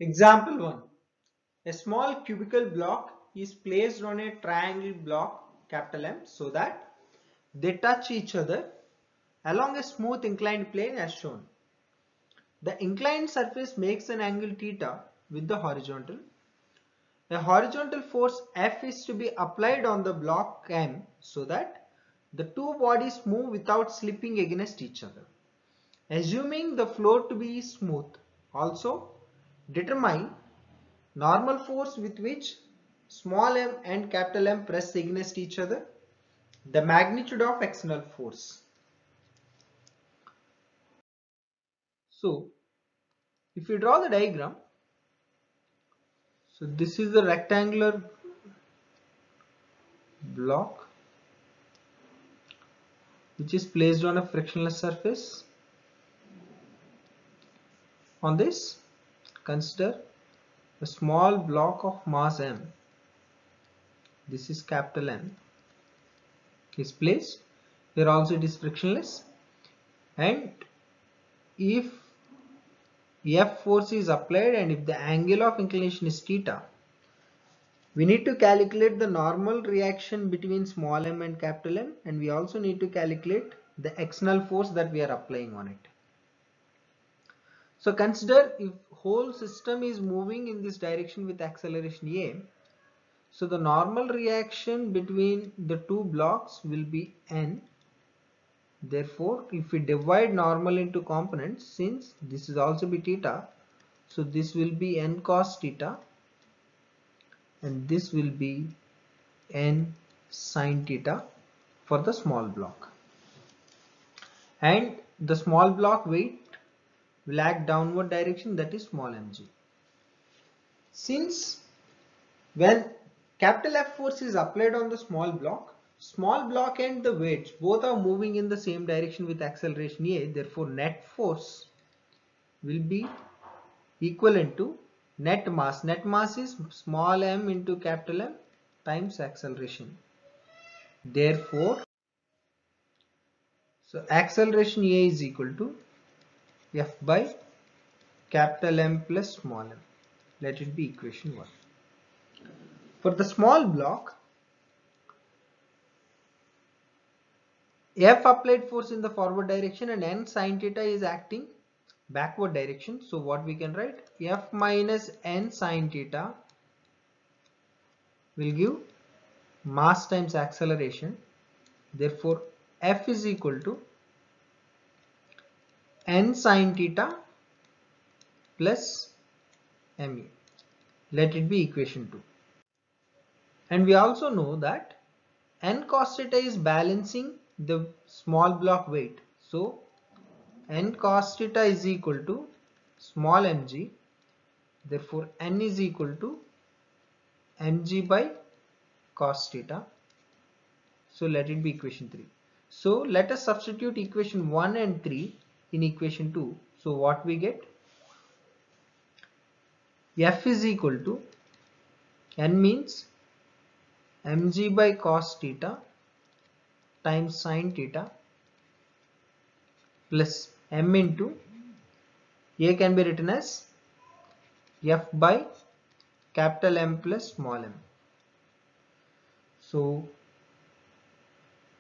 Example 1. A small cubical block is placed on a triangle block M so that they touch each other along a smooth inclined plane as shown. The inclined surface makes an angle theta with the horizontal. A horizontal force F is to be applied on the block M so that the two bodies move without slipping against each other. Assuming the floor to be smooth, also determine normal force with which small m and capital M press against each other, the magnitude of external force. So, if you draw the diagram, so this is the rectangular block which is placed on a frictionless surface. On this, consider a small block of mass m, this is capital M, is placed. Here also it is frictionless, and if F force is applied and if the angle of inclination is theta, we need to calculate the normal reaction between small m and capital M, and we also need to calculate the external force that we are applying on it. So consider if whole system is moving in this direction with acceleration a, so the normal reaction between the two blocks will be n. Therefore, if we divide normal into components, since this is also be theta, so this will be n cos theta and this will be n sin theta for the small block. And the small block weight will act downward direction, that is small mg. Since when capital F force is applied on the small block and the weights both are moving in the same direction with acceleration a, therefore net force will be equivalent to net mass. Net mass is small m into capital M times acceleration. Therefore, so acceleration a is equal to F by capital M plus small m. Let it be equation 1. For the small block, F applied force in the forward direction and n sin theta is acting backward direction. So what we can write, F minus n sin theta will give mass times acceleration. Therefore F is equal to n sin theta plus me. Let it be equation 2. And we also know that n cos theta is balancing the small block weight. So n cos theta is equal to small mg. Therefore n is equal to mg by cos theta. So let it be equation 3. So let us substitute equation 1 and 3 in equation 2. So what we get? F is equal to n means mg by cos theta times sin theta plus m into a can be written as F by capital M plus small m. So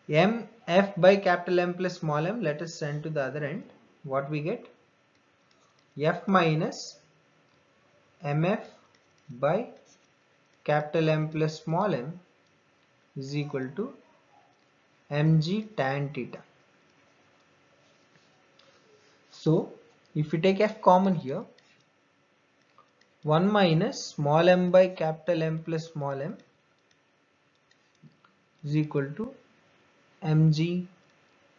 F by capital M plus small m, let us send to the other end. What we get? F minus mf by capital M plus small m is equal to mg tan theta. So if we take f common here, 1 minus small m by capital M plus small m is equal to mg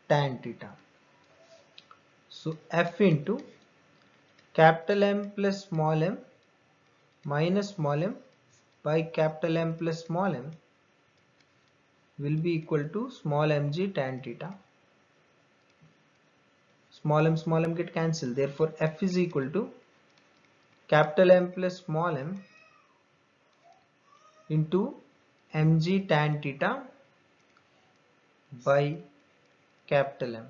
tan theta. So f into capital M plus small m minus small m by capital M plus small m will be equal to small mg tan theta. Small m get cancelled. Therefore f is equal to capital M plus small m into mg tan theta by capital M.